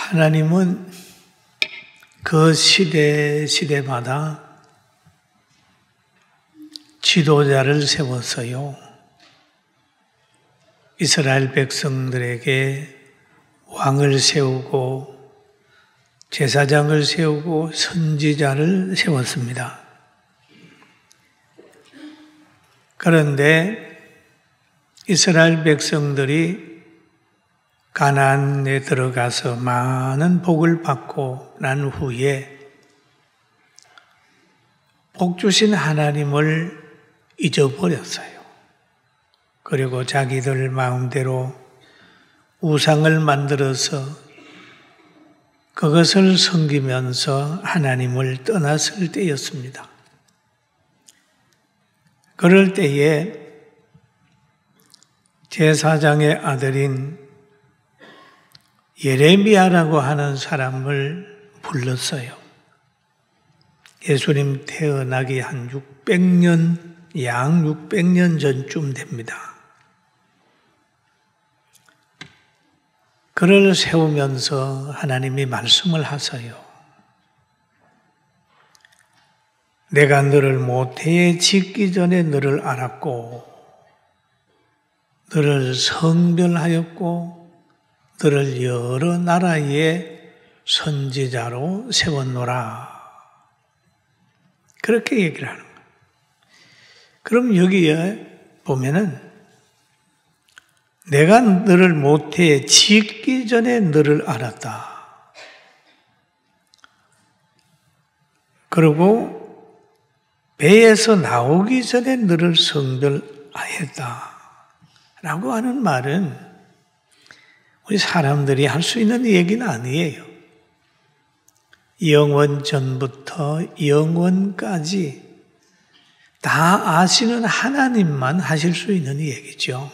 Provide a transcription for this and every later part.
하나님은 그 시대마다 지도자를 세웠어요. 이스라엘 백성들에게 왕을 세우고 제사장을 세우고 선지자를 세웠습니다. 그런데 이스라엘 백성들이 가나안에 들어가서 많은 복을 받고 난 후에 복 주신 하나님을 잊어버렸어요. 그리고 자기들 마음대로 우상을 만들어서 그것을 섬기면서 하나님을 떠났을 때였습니다. 그럴 때에 제사장의 아들인 예레미야라고 하는 사람을 불렀어요. 예수님 태어나기 한 600년, 약 600년 전쯤 됩니다. 그를 세우면서 하나님이 말씀을 하세요. 내가 너를 모태에 짓기 전에 너를 알았고 너를 성별하였고 너를 여러 나라의 선지자로 세웠노라. 그렇게 얘기를 하는 거예요. 그럼 여기에 보면은 내가 너를 모태에 짓기 전에 너를 알았다. 그리고 배에서 나오기 전에 너를 성별하였다. 라고 하는 말은 우리 사람들이 할 수 있는 얘기는 아니에요. 영원 전부터 영원까지 다 아시는 하나님만 하실 수 있는 얘기죠.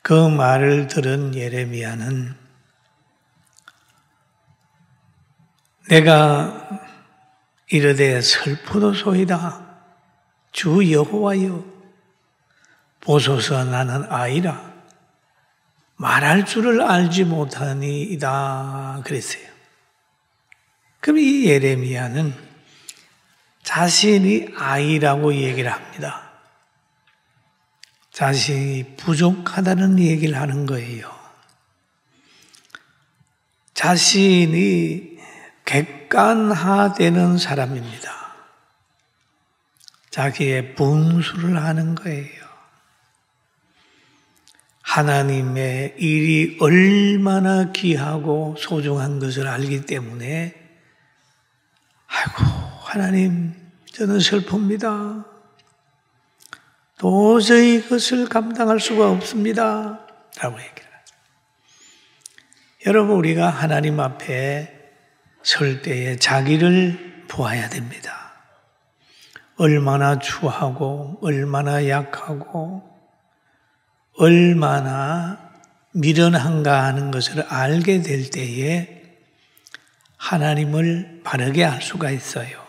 그 말을 들은 예레미야는 내가 이르되 슬프도소이다. 주 여호와여 보소서 나는 아이라. 말할 줄을 알지 못하니이다 그랬어요. 그럼 이 예레미야는 자신이 아이라고 얘기를 합니다. 자신이 부족하다는 얘기를 하는 거예요. 자신이 객관화되는 사람입니다. 자기의 분수를 하는 거예요. 하나님의 일이 얼마나 귀하고 소중한 것을 알기 때문에 아이고 하나님 저는 슬픕니다. 도저히 그것을 감당할 수가 없습니다. 라고 얘기를 하죠. 여러분 우리가 하나님 앞에 설 때에 자기를 보아야 됩니다. 얼마나 추하고 얼마나 약하고 얼마나 미련한가 하는 것을 알게 될 때에 하나님을 바르게 알 수가 있어요.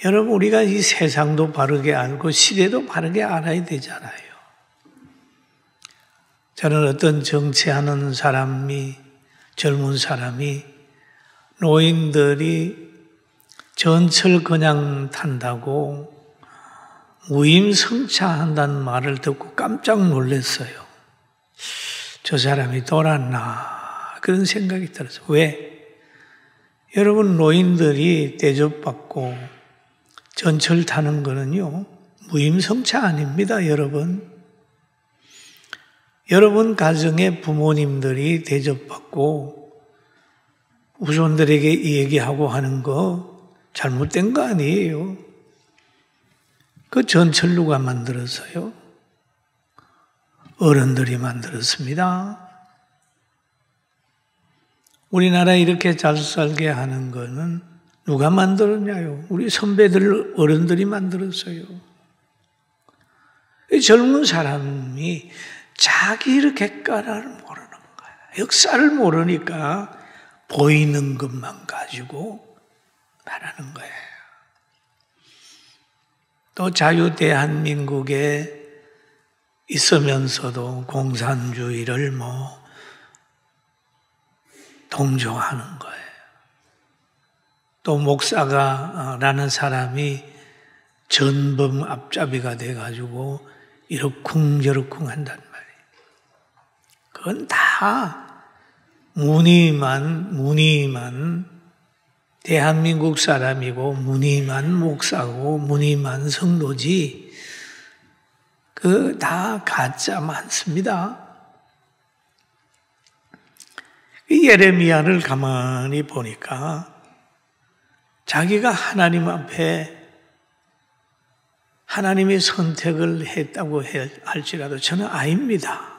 여러분 우리가 이 세상도 바르게 알고 시대도 바르게 알아야 되잖아요. 저는 어떤 정치하는 사람이 젊은 사람이 노인들이 전철 그냥 탄다고 무임승차한다는 말을 듣고 깜짝 놀랐어요. 저 사람이 돌았나 그런 생각이 들었어요. 왜? 여러분 노인들이 대접받고 전철 타는 거는요 무임승차 아닙니다. 여러분 가정의 부모님들이 대접받고 후손들에게 얘기하고 하는 거 잘못된 거 아니에요. 그 전철 누가 만들었어요? 어른들이 만들었습니다. 우리나라 이렇게 잘 살게 하는 거는 누가 만들었냐요? 우리 선배들 어른들이 만들었어요. 이 젊은 사람이 자기를 객관을 모르는 거야. 역사를 모르니까 보이는 것만 가지고 말하는 거예요. 또 자유대한민국의 있으면서도 공산주의를 동조하는 거예요. 또 목사가라는 사람이 전범 앞잡이가 돼가지고 이러쿵저러쿵 한단 말이에요. 그건 다 무늬만 대한민국 사람이고 무늬만 목사고 무늬만 성도지 그 다 가짜 많습니다. 예레미야를 가만히 보니까 자기가 하나님 앞에 하나님의 선택을 했다고 할지라도 저는 아닙니다.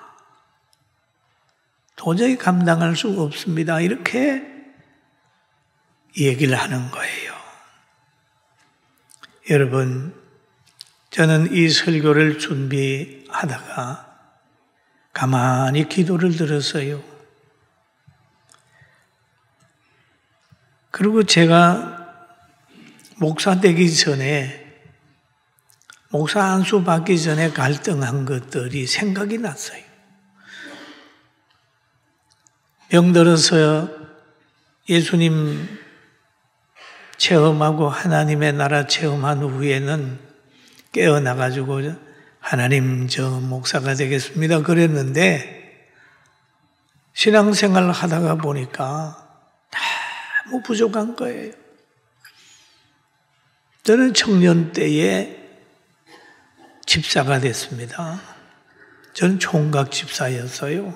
도저히 감당할 수 없습니다. 이렇게 얘기를 하는 거예요. 여러분, 저는 이 설교를 준비하다가 가만히 기도를 들었어요. 그리고 제가 목사 되기 전에 목사 안수 받기 전에 갈등한 것들이 생각이 났어요. 병들어서 예수님 체험하고 하나님의 나라 체험한 후에는 깨어나가지고 하나님 저 목사가 되겠습니다 그랬는데 신앙생활을 하다가 보니까 너무 부족한 거예요. 저는 청년 때에 집사가 됐습니다. 저는 총각 집사였어요.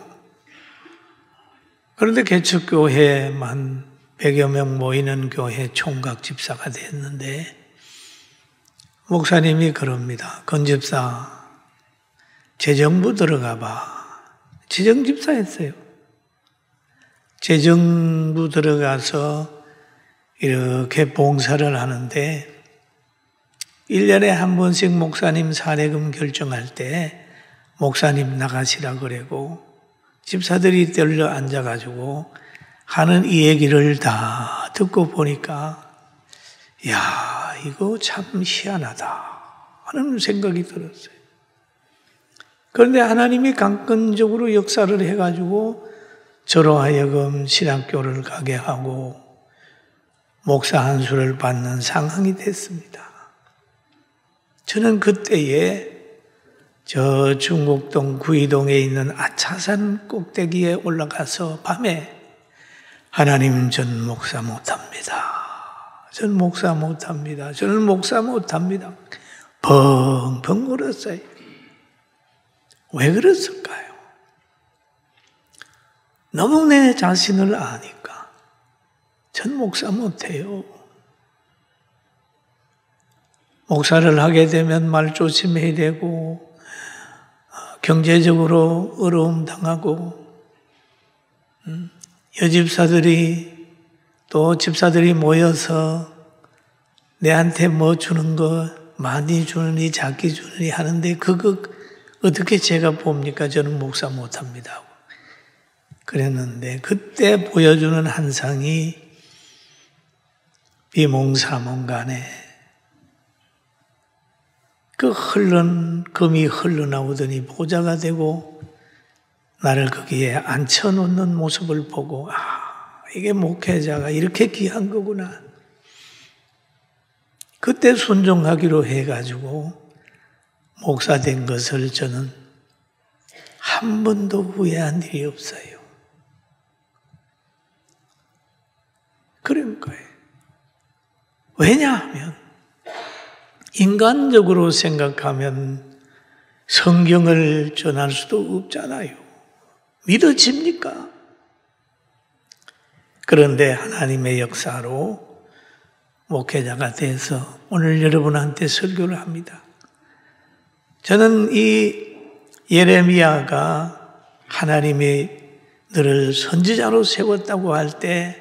그런데 개척교회만 100여 명 모이는 교회 총각 집사가 됐는데 목사님이 그럽니다. 건 집사, 재정부 들어가 봐. 재정집사였어요. 재정부 들어가서 이렇게 봉사를 하는데 1년에 한 번씩 목사님 사례금 결정할 때 목사님 나가시라 그러고 집사들이 떨려 앉아가지고 하는 이 얘기를 다 듣고 보니까 야, 이거 참 희한하다 하는 생각이 들었어요. 그런데 하나님이 강건적으로 역사를 해가지고 저로 하여금 신학교를 가게 하고 목사 안수를 받는 상황이 됐습니다. 저는 그때에 저 중국동 구이동에 있는 아차산 꼭대기에 올라가서 밤에 하나님 전 목사 못합니다. 전 목사 못합니다. 저는 목사 못합니다. 펑펑 울었어요. 왜 그랬을까요? 너무 내 자신을 아니까. 전 목사 못해요. 목사를 하게 되면 말 조심해야 되고 경제적으로 어려움 당하고 여집사들이 또 집사들이 모여서 내한테 뭐 주는 거 많이 주느니 작게 주느니 하는데 그거 어떻게 제가 봅니까? 저는 목사 못합니다. 그랬는데 그때 보여주는 한상이 비몽사몽간에 그 금이 흘러나오더니 보좌가 되고 나를 거기에 앉혀놓는 모습을 보고 이게 목회자가 이렇게 귀한 거구나. 그때 순종하기로 해가지고 목사 된 것을 저는 한 번도 후회한 일이 없어요. 그런 거예요. 왜냐하면 인간적으로 생각하면 성경을 전할 수도 없잖아요. 믿어집니까? 그런데 하나님의 역사로 목회자가 돼서 오늘 여러분한테 설교를 합니다. 저는 이 예레미야가 하나님이 너를 선지자로 세웠다고 할 때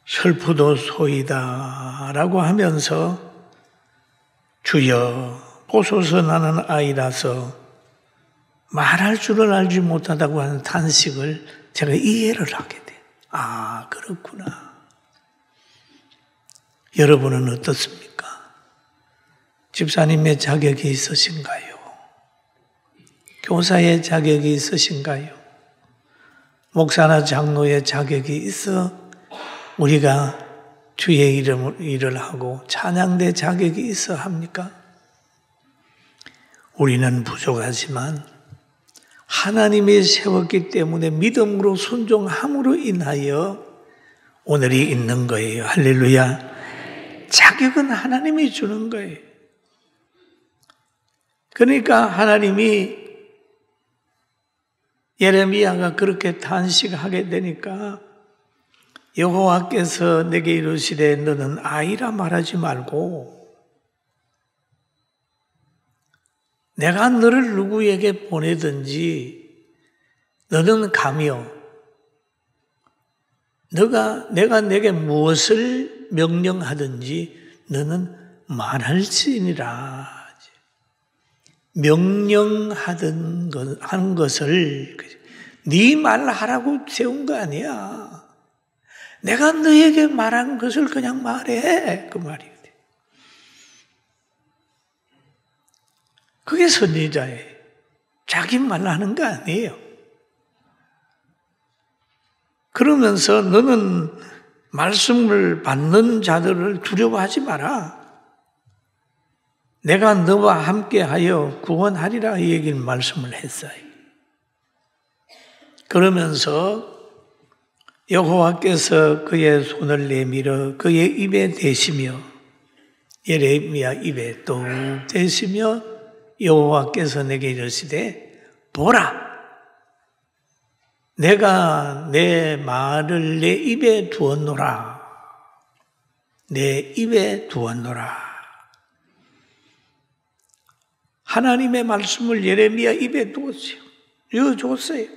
슬프도소이다 라고 하면서 주여 보소서 나는 아이라서 말할 줄을 알지 못하다고 하는 탄식을 제가 이해를 하게 돼. 그렇구나. 여러분은 어떻습니까? 집사님의 자격이 있으신가요? 교사의 자격이 있으신가요? 목사나 장로의 자격이 있어 우리가 주의 이름을 일을 하고 찬양대 자격이 있어 합니까? 우리는 부족하지만 하나님이 세웠기 때문에 믿음으로 순종함으로 인하여 오늘이 있는 거예요. 할렐루야. 자격은 하나님이 주는 거예요. 그러니까 하나님이 예레미야가 그렇게 탄식하게 되니까 여호와께서 내게 이르시되 너는 아이라 말하지 말고 내가 너를 누구에게 보내든지 너는 가며 내가 내게 무엇을 명령하든지 너는 말할지니라. 명령하던 한 것을 네 말하라고 세운 거 아니야. 내가 너에게 말한 것을 그냥 말해. 그 말이거든. 그게 선지자예요. 자기 말 하는 거 아니에요. 그러면서 너는 말씀을 받는 자들을 두려워하지 마라. 내가 너와 함께하여 구원하리라 이 얘기를 말씀을 했어요. 그러면서 여호와께서 그의 손을 내밀어 그의 입에 대시며 예레미야 입에 또 대시며 여호와께서 내게 이르시되 보라 내가 내 말을 내 입에 두었노라. 내 입에 두었노라. 하나님의 말씀을 예레미야 입에 두었어요. 이어줬어요.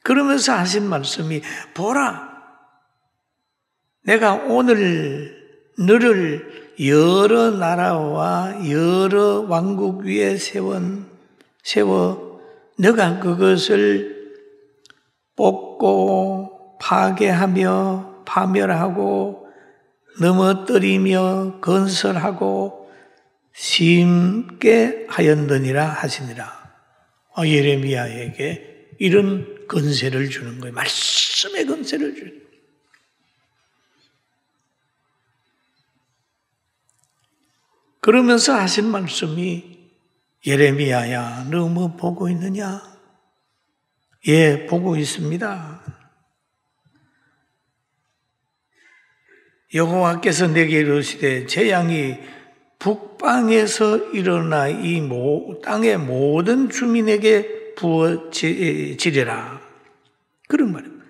그러면서 하신 말씀이 보라 내가 오늘 너를 여러 나라와 여러 왕국 위에 세워 너가 그것을 뽑고 파괴하며 파멸하고 넘어뜨리며 건설하고 심게 하였느니라 하시니라. 예레미야에게 이런 건세를 주는 거예요. 말씀의 건세를 주는 거예요. 그러면서 하신 말씀이 예레미야야 너 뭐 보고 있느냐? 예, 보고 있습니다. 여호와께서 내게 이르시되 재앙이 북방에서 일어나 이 땅의 모든 주민에게 부어지리라. 그런 말입니다.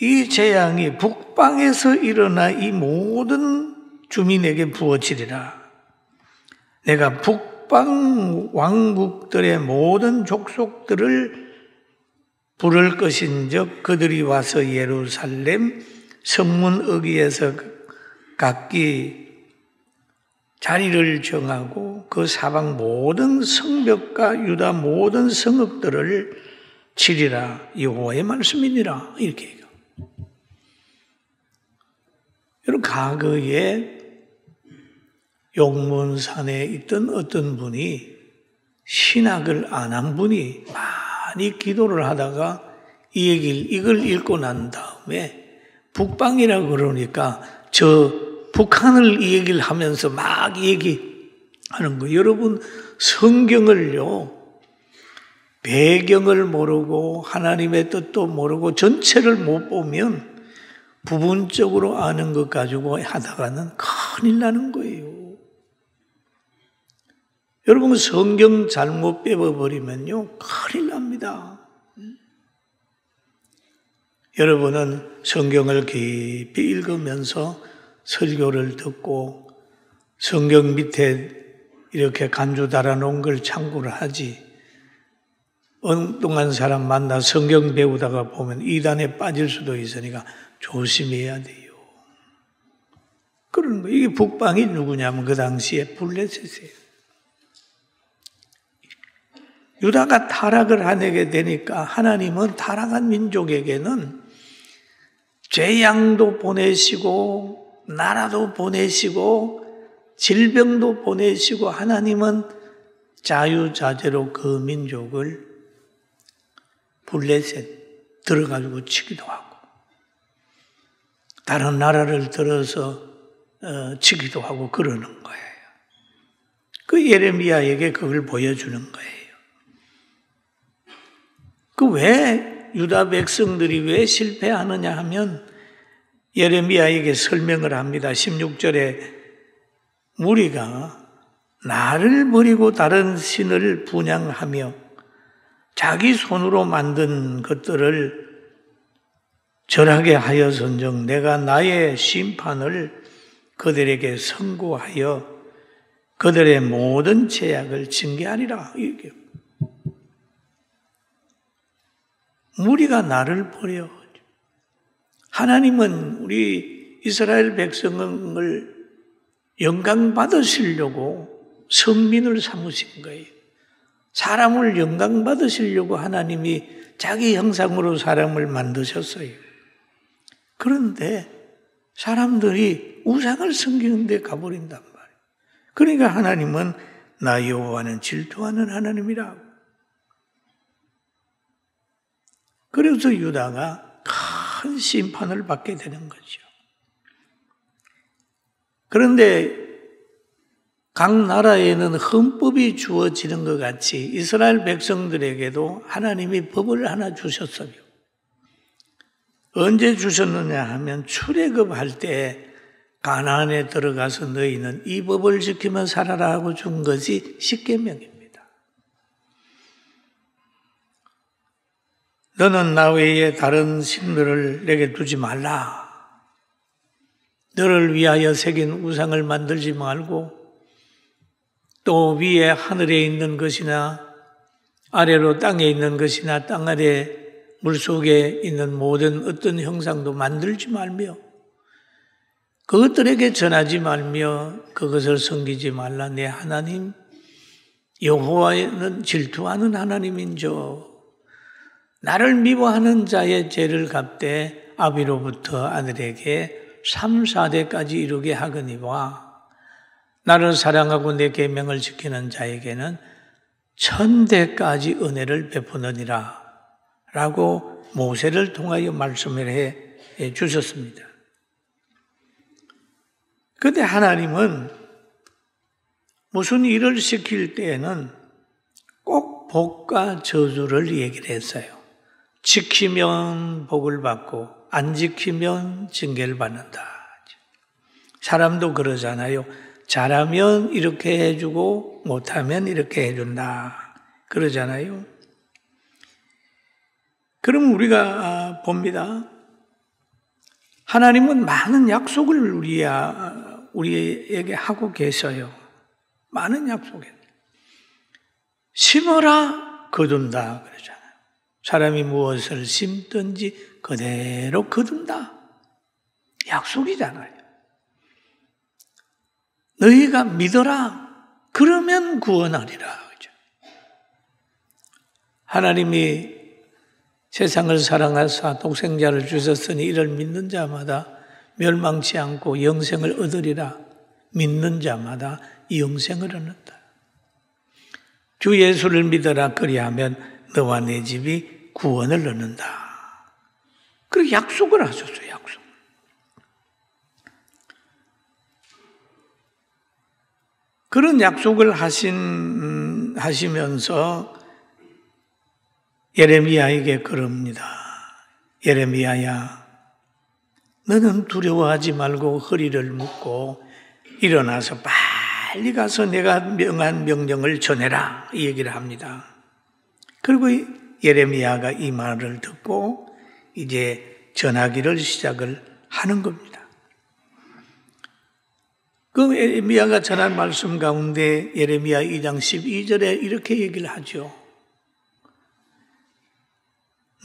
이 재앙이 북방에서 일어나 이 모든 주민에게 부어지리라. 내가 북방 왕국들의 모든 족속들을 부를 것인즉 그들이 와서 예루살렘 성문어귀에서 각기 자리를 정하고 그 사방 모든 성벽과 유다 모든 성읍들을 치리라. 여호와의 말씀이니라. 이렇게 해요. 여러분 과거에 용문산에 있던 어떤 분이 신학을 안 한 분이 많이 기도를 하다가 이걸 읽고 난 다음에 북방이라 그러니까 북한을 이 얘기를 하면서 막 얘기하는 거예요. 여러분 성경을요 배경을 모르고 하나님의 뜻도 모르고 전체를 못 보면 부분적으로 아는 것 가지고 하다가는 큰일 나는 거예요. 여러분 성경 잘못 빼버리면요 큰일 납니다. 여러분은 성경을 깊이 읽으면서 설교를 듣고 성경 밑에 이렇게 간주 달아놓은 걸 참고를 하지 엉뚱한 사람 만나 성경 배우다가 보면 이단에 빠질 수도 있으니까 조심해야 돼요. 그러는 거예요. 이게 북방이 누구냐면 그 당시에 블레셋이에요. 유다가 타락을 하게 되니까 하나님은 타락한 민족에게는 재앙도 보내시고 나라도 보내시고 질병도 보내시고 하나님은 자유자재로 그 민족을 블레셋 들어가지고 치기도 하고 다른 나라를 들어서 치기도 하고 그러는 거예요. 그 예레미야에게 그걸 보여주는 거예요. 그 왜 유다 백성들이 왜 실패하느냐 하면 예레미야에게 설명을 합니다. 16절에 무리가 나를 버리고 다른 신을 분향하며 자기 손으로 만든 것들을 절하게 하여선즉 내가 나의 심판을 그들에게 선고하여 그들의 모든 죄악을 징계하리라. 이게 무리가 나를 버려. 하나님은 우리 이스라엘 백성을 영광 받으시려고 성민을 삼으신 거예요. 사람을 영광 받으시려고 하나님이 자기 형상으로 사람을 만드셨어요. 그런데 사람들이 우상을 섬기는 데 가버린단 말이에요. 그러니까 하나님은 나 여호와는 질투하는 하나님이라고. 그래서 유다가 큰 심판을 받게 되는 거죠. 그런데 각 나라에는 헌법이 주어지는 것 같이 이스라엘 백성들에게도 하나님이 법을 하나 주셨어요. 언제 주셨느냐 하면 출애굽할 때 가나안에 들어가서 너희는 이 법을 지키며 살아라 하고 준 것이 십계명입니다. 너는 나 외에 다른 신들을 내게 두지 말라. 너를 위하여 새긴 우상을 만들지 말고 또 위에 하늘에 있는 것이나 아래로 땅에 있는 것이나 땅 아래 물속에 있는 모든 어떤 형상도 만들지 말며 그것들에게 전하지 말며 그것을 섬기지 말라. 내 하나님 여호와는 질투하는 하나님인저 나를 미워하는 자의 죄를 갚되 아비로부터 아들에게 3, 4대까지 이루게 하거니와 나를 사랑하고 내 계명을 지키는 자에게는 1000대까지 은혜를 베푸느니라 라고 모세를 통하여 말씀을 해 주셨습니다. 그런데 하나님은 무슨 일을 시킬 때에는 꼭 복과 저주를 얘기를 했어요. 지키면 복을 받고 안 지키면 징계를 받는다. 사람도 그러잖아요. 잘하면 이렇게 해주고 못하면 이렇게 해준다. 그러잖아요. 그럼 우리가 봅니다. 하나님은 많은 약속을 우리에게 하고 계셔요. 많은 약속을. 심어라 거둔다 그러잖아요. 사람이 무엇을 심든지 그대로 거둔다. 약속이잖아요. 너희가 믿어라. 그러면 구원하리라. 그죠? 하나님이 세상을 사랑하사 독생자를 주셨으니 이를 믿는 자마다 멸망치 않고 영생을 얻으리라. 믿는 자마다 영생을 얻는다. 주 예수를 믿어라. 그리하면 너와 내 집이 구원을 얻는다. 그렇게 약속을 하셨어요. 약속. 그런 약속을 하시면서 예레미야에게 그럽니다. 예레미야야, 너는 두려워하지 말고 허리를 묶고 일어나서 빨리 가서 내가 명한 명령을 전해라. 이 얘기를 합니다. 그리고 예레미야가 이 말을 듣고 이제 전하기를 시작을 하는 겁니다. 그 예레미야가 전한 말씀 가운데 예레미야 2장 12절에 이렇게 얘기를 하죠.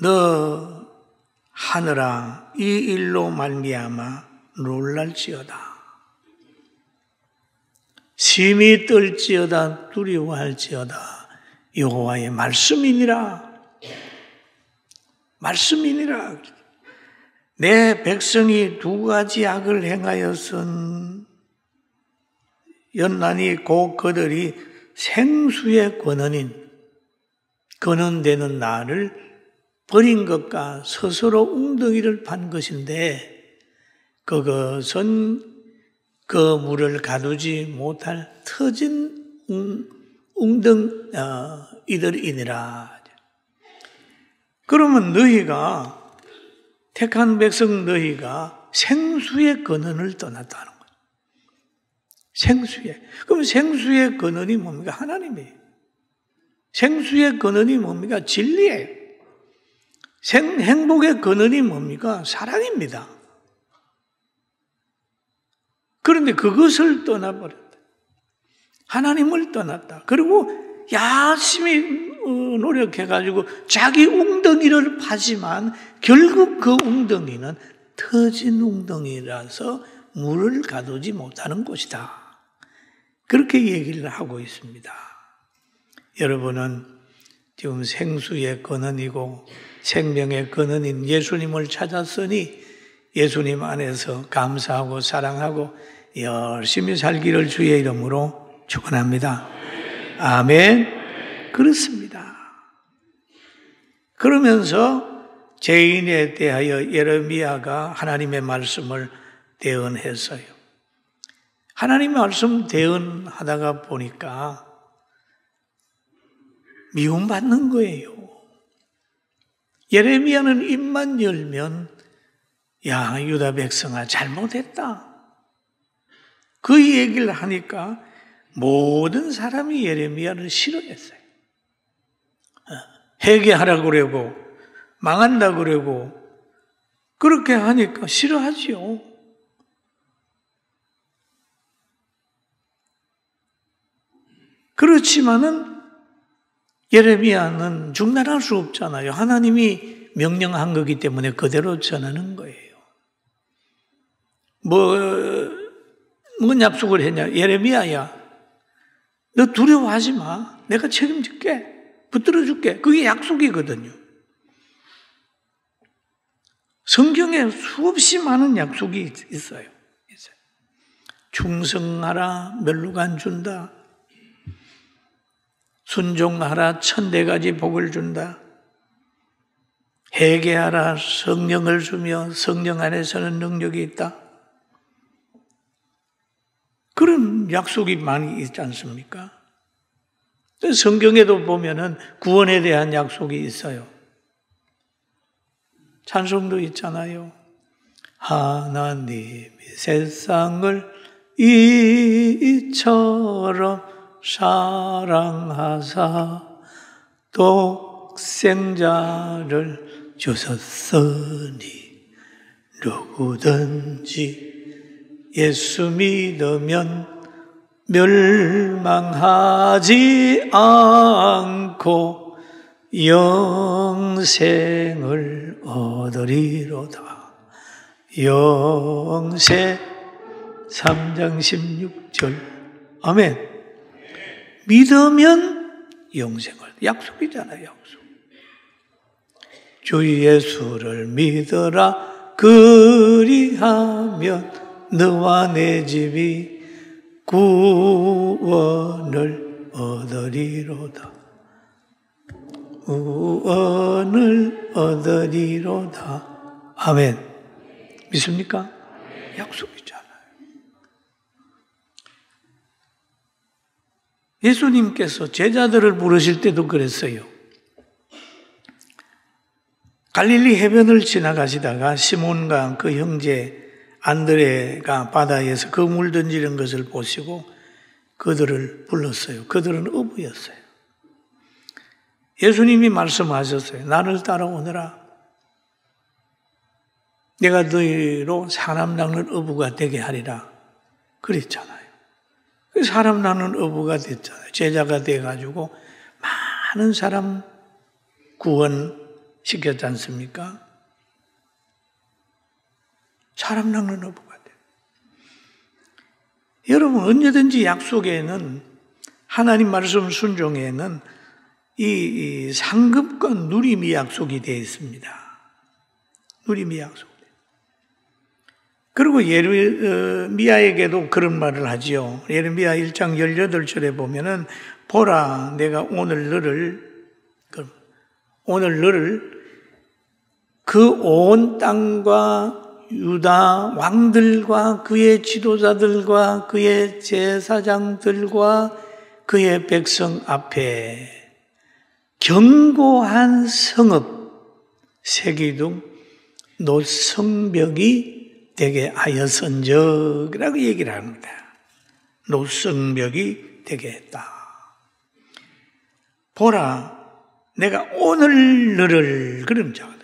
너 하늘아 이 일로 말미암아 놀랄지어다. 심히 떨지어다 두려워할지어다. 여호와의 말씀이니라. 말씀이니라. 내 백성이 두 가지 악을 행하여선 연나니 곧 그들이 생수의 근원되는 나를 버린 것과 스스로 웅덩이를 판 것인데 그것은 그 물을 가두지 못할 터진 웅덩이들이니라. 그러면 너희가 택한 백성 너희가 생수의 근원을 떠났다는 거예요. 생수의. 그럼 생수의 근원이 뭡니까? 하나님이에요. 생수의 근원이 뭡니까? 진리예요. 행복의 근원이 뭡니까? 사랑입니다. 그런데 그것을 떠나버렸다. 하나님을 떠났다. 그리고 열심히 노력해가지고 자기 웅덩이를 파지만 결국 그 웅덩이는 터진 웅덩이라서 물을 가두지 못하는 곳이다. 그렇게 얘기를 하고 있습니다. 여러분은 지금 생수의 근원이고 생명의 근원인 예수님을 찾았으니 예수님 안에서 감사하고 사랑하고 열심히 살기를 주의 이름으로 축원합니다. 아멘. 그렇습니다. 그러면서 죄인에 대하여 예레미야가 하나님의 말씀을 대언했어요. 하나님의 말씀 대언하다가 보니까 미움받는 거예요. 예레미야는 입만 열면 야, 유다 백성아 잘못했다. 그 얘기를 하니까 모든 사람이 예레미야를 싫어했어요. 회개하라고 그러고 망한다 그러고 그렇게 하니까 싫어하지요. 그렇지만은 예레미야는 중단할 수 없잖아요. 하나님이 명령한 거기 때문에 그대로 전하는 거예요. 뭔 약속을 했냐? 예레미야야, 너 두려워하지 마. 내가 책임질게. 붙들어줄게. 그게 약속이거든요. 성경에 수없이 많은 약속이 있어요. 충성하라, 멸루관 준다. 순종하라, 1000대가지 복을 준다. 회개하라, 성령을 주며 성령 안에서는 능력이 있다. 그런 약속이 많이 있지 않습니까? 성경에도 보면은 구원에 대한 약속이 있어요. 찬송도 있잖아요. 하나님이 세상을 이처럼 사랑하사 독생자를 주셨으니 누구든지 예수 믿으면 멸망하지 않고 영생을 얻으리로다. 영생 3장 16절. 아멘. 믿으면 영생을. 약속이잖아요, 약속. 주 예수를 믿어라. 그리하면 너와 내 집이 구원을 얻으리로다. 구원을 얻으리로다. 아멘. 믿습니까? 약속이잖아요. 예수님께서 제자들을 부르실 때도 그랬어요. 갈릴리 해변을 지나가시다가 시몬과 그 형제 안드레가 바다에서 그물 던지는 것을 보시고 그들을 불렀어요. 그들은 어부였어요. 예수님이 말씀하셨어요. 나를 따라오너라. 내가 너희로 사람 낚는 어부가 되게 하리라. 그랬잖아요. 사람 낚는 어부가 됐잖아요. 제자가 돼가지고 많은 사람 구원시켰지 않습니까? 사람 낚는 어부가 돼요. 여러분, 언제든지 약속에는, 하나님 말씀 순종에는 이 상급과 누림이 약속이 되어 있습니다. 누림이 약속. 그리고 예레미야에게도 그런 말을 하지요. 예레미야 1장 18절에 보면은 보라, 내가 오늘 너를 그 온 땅과 유다 왕들과 그의 지도자들과 그의 제사장들과 그의 백성 앞에 견고한 성읍 세기둥 노성벽이 되게 하였은적이라고 얘기를 합니다. 노성벽이 되게 했다. 보라, 내가 오늘 너를, 그럼 자가 돼요.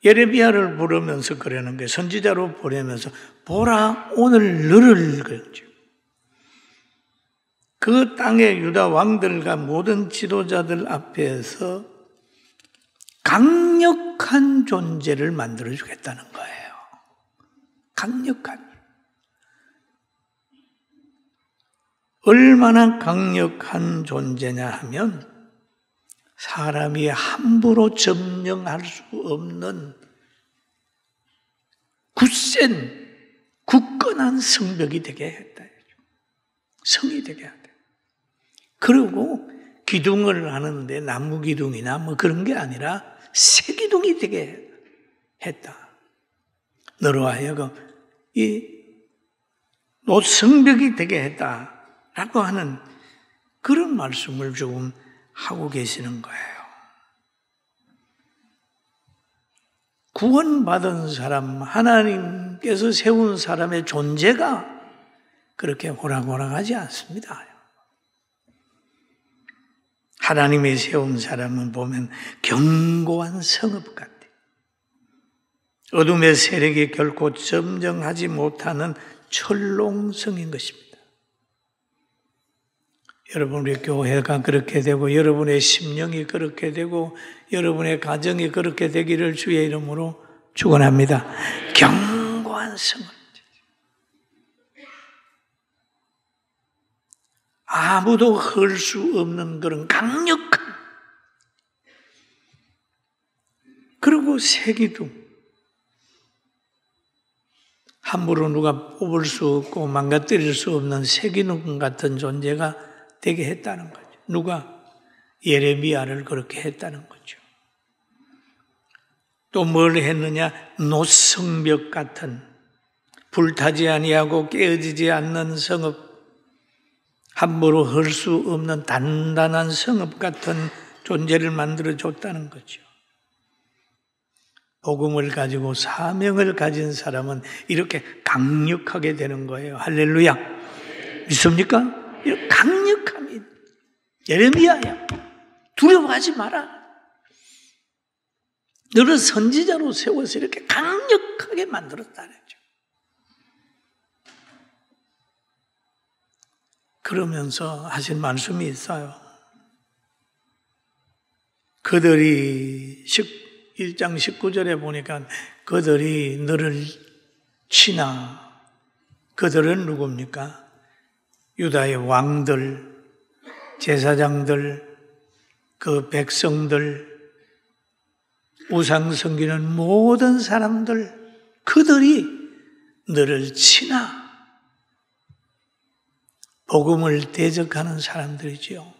예레미야를 부르면서 그러는 거예요. 선지자로 보내면서 보라, 오늘 너를, 그랬죠. 그 땅의 유다 왕들과 모든 지도자들 앞에서 강력한 존재를 만들어 주겠다는 거예요. 강력한. 얼마나 강력한 존재냐 하면 사람이 함부로 점령할 수 없는 굳센 굳건한 성벽이 되게 했다. 성이 되게 하다. 그리고 기둥을 하는데 나무 기둥이나 뭐 그런 게 아니라 새 기둥이 되게 했다. 너로 하여금 이 노성벽이 되게 했다라고 하는 그런 말씀을 조금 하고 계시는 거예요. 구원받은 사람, 하나님께서 세운 사람의 존재가 그렇게 호락호락하지 않습니다. 하나님이 세운 사람은 보면 견고한 성읍 같아요. 어둠의 세력이 결코 점령하지 못하는 철롱성인 것입니다. 여러분, 우리 교회가 그렇게 되고 여러분의 심령이 그렇게 되고 여러분의 가정이 그렇게 되기를 주의 이름으로 축원합니다. 견고한 성읍. 아무도 헐 수 없는 그런 강력한, 그리고 새기둥, 함부로 누가 뽑을 수 없고 망가뜨릴 수 없는 새기둥 같은 존재가 되게 했다는 거죠. 누가? 예레미야를 그렇게 했다는 거죠. 또 뭘 했느냐? 노성벽 같은, 불타지 아니하고 깨어지지 않는 성읍, 함부로 할 수 없는 단단한 성읍 같은 존재를 만들어줬다는 거죠. 복음을 가지고 사명을 가진 사람은 이렇게 강력하게 되는 거예요. 할렐루야. 믿습니까? 이렇게 강력함이 예레미야야. 두려워하지 마라. 너를 선지자로 세워서 이렇게 강력하게 만들었다는 거죠. 그러면서 하신 말씀이 있어요. 그들이 1장 19절에 보니까 그들이 너를 치나, 그들은 누굽니까? 유다의 왕들, 제사장들, 그 백성들, 우상 섬기는 모든 사람들, 그들이 너를 치나, 복음을 대적하는 사람들이지요.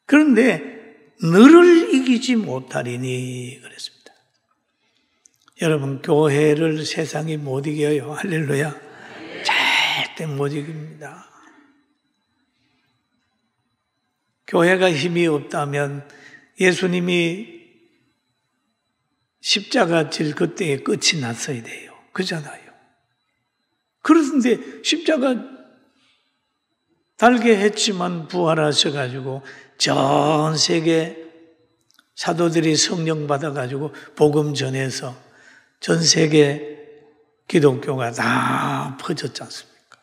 그런데 너를 이기지 못하리니 그랬습니다. 여러분, 교회를 세상이 못 이겨요. 할렐루야. 절대 못 이깁니다. 교회가 힘이 없다면 예수님이 십자가 질 그때에 끝이 났어야 돼요. 그잖아요. 그런데 십자가 달게 했지만 부활하셔가지고 전 세계 사도들이 성령 받아가지고 복음 전해서 전 세계 기독교가 다 퍼졌지 않습니까?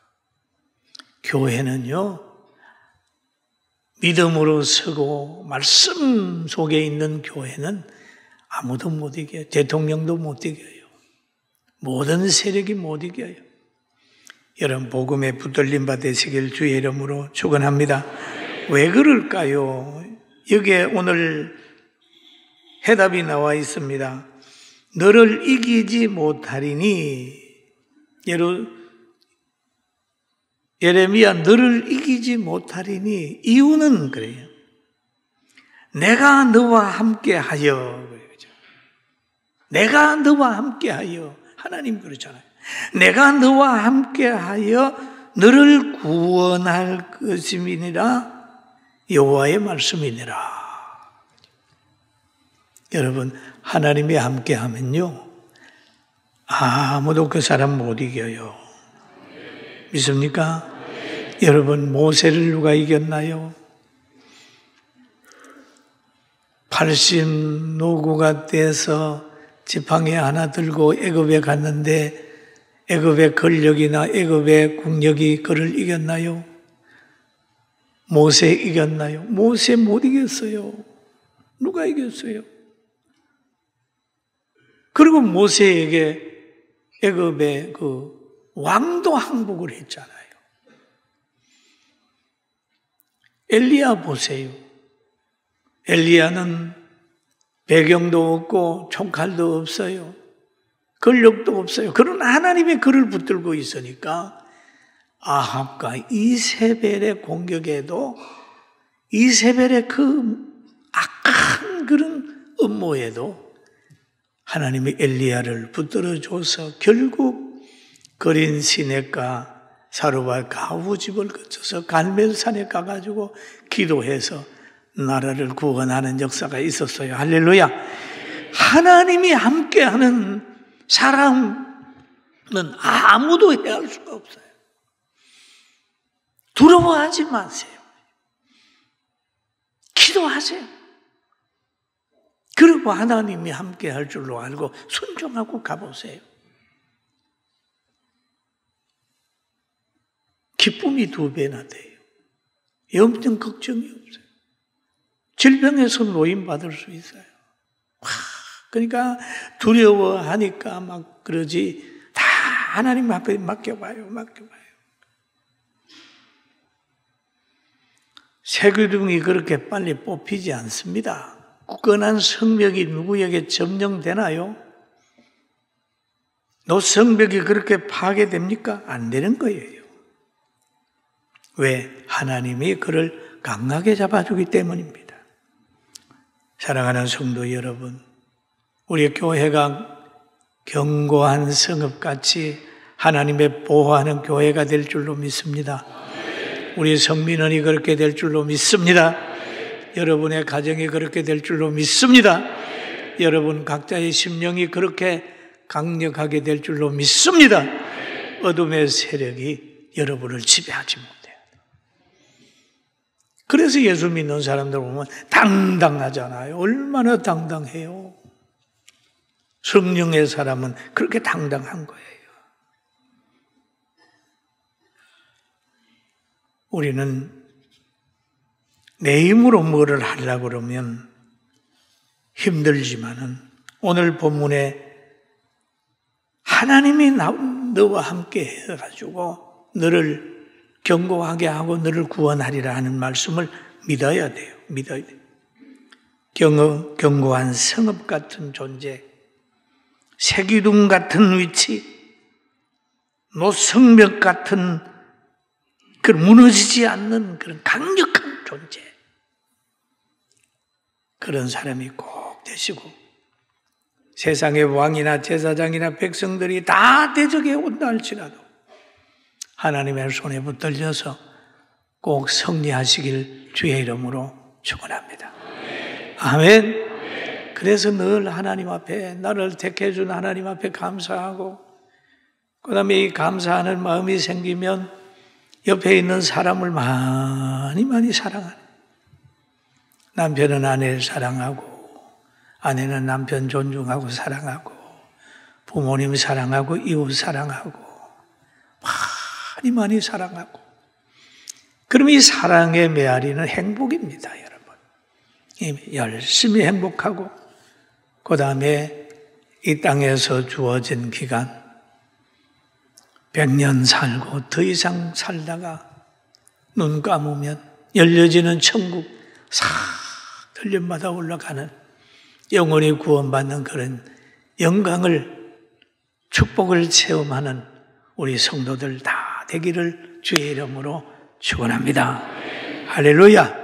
교회는요, 믿음으로 서고 말씀 속에 있는 교회는 아무도 못 이겨요. 대통령도 못 이겨요. 모든 세력이 못 이겨요. 여러분, 복음에 붙들림 받으시길 주의 이름으로 축원합니다. 왜 그럴까요? 여기에 오늘 해답이 나와 있습니다. 너를 이기지 못하리니, 예레미야 너를 이기지 못하리니 이유는 그래요. 내가 너와 함께하여. 내가 너와 함께하여. 하나님 그러잖아요. 내가 너와 함께하여 너를 구원할 것임이니라. 여호와의 말씀이니라. 여러분, 하나님이 함께하면요 아무도 그 사람 못 이겨요. 믿습니까? 여러분, 모세를 누가 이겼나요? 80 노구가 돼서 지팡이 하나 들고 애굽에 갔는데 애굽의 권력이나 애굽의 국력이 그를 이겼나요? 모세 이겼나요? 모세 못 이겼어요. 누가 이겼어요? 그리고 모세에게 애굽의 그 왕도 항복을 했잖아요. 엘리야 보세요. 엘리야는 배경도 없고 총칼도 없어요. 권력도 없어요. 그러나 하나님의 그를 붙들고 있으니까 아합과 이세벨의 공격에도 이세벨의 그 악한 그런 음모에도 하나님이 엘리야를 붙들어줘서 결국 거린 시냇가 사르밧 가우집을 거쳐서 갈멜산에 가가지고 기도해서 나라를 구원하는 역사가 있었어요. 할렐루야. 하나님이 함께하는 사람은 아무도 해할 수가 없어요. 두려워하지 마세요. 기도하세요. 그리고 하나님이 함께할 줄로 알고 순종하고 가보세요. 기쁨이 2배나 돼요. 염증 걱정이 없어요. 질병에서 노임받을 수 있어요. 그러니까 두려워하니까 막 그러지, 다 하나님 앞에 맡겨봐요. 새기둥이 그렇게 빨리 뽑히지 않습니다. 굳건한 성벽이 누구에게 점령되나요? 노성벽이 그렇게 파괴됩니까? 안 되는 거예요. 왜? 하나님이 그를 강하게 잡아주기 때문입니다. 사랑하는 성도 여러분, 우리 교회가 견고한 성읍같이 하나님의 보호하는 교회가 될 줄로 믿습니다. 우리 성민원이 그렇게 될 줄로 믿습니다. 여러분의 가정이 그렇게 될 줄로 믿습니다. 여러분 각자의 심령이 그렇게 강력하게 될 줄로 믿습니다. 어둠의 세력이 여러분을 지배하지 못해요. 그래서 예수 믿는 사람들 보면 당당하잖아요. 얼마나 당당해요. 성령의 사람은 그렇게 당당한 거예요. 우리는 내 힘으로 뭐를 하려고 그러면 힘들지만은 오늘 본문에 하나님이 너와 함께 해가지고 너를 견고하게 하고 너를 구원하리라 하는 말씀을 믿어야 돼요. 믿어야 돼요. 견고한 성읍 같은 존재, 새기둥 같은 위치, 노성벽 같은 그 무너지지 않는 그런 강력한 존재, 그런 사람이 꼭 되시고 세상의 왕이나 제사장이나 백성들이 다 대적해 온다 할지라도 하나님의 손에 붙들려서 꼭 승리하시길 주의 이름으로 축원합니다. 아멘. 그래서 늘 하나님 앞에, 나를 택해 준 하나님 앞에 감사하고, 그 다음에 이 감사하는 마음이 생기면 옆에 있는 사람을 많이 사랑하는, 남편은 아내를 사랑하고, 아내는 남편 존중하고 사랑하고, 부모님 사랑하고, 이웃 사랑하고, 많이 사랑하고, 그럼 이 사랑의 메아리는 행복입니다, 여러분. 열심히 행복하고, 그 다음에 이 땅에서 주어진 기간 100년 살고 더 이상 살다가 눈 감으면 열려지는 천국 싹 들림마다 올라가는 영원히 구원받는 그런 영광을, 축복을 체험하는 우리 성도들 다 되기를 주의 이름으로 축원합니다. 할렐루야.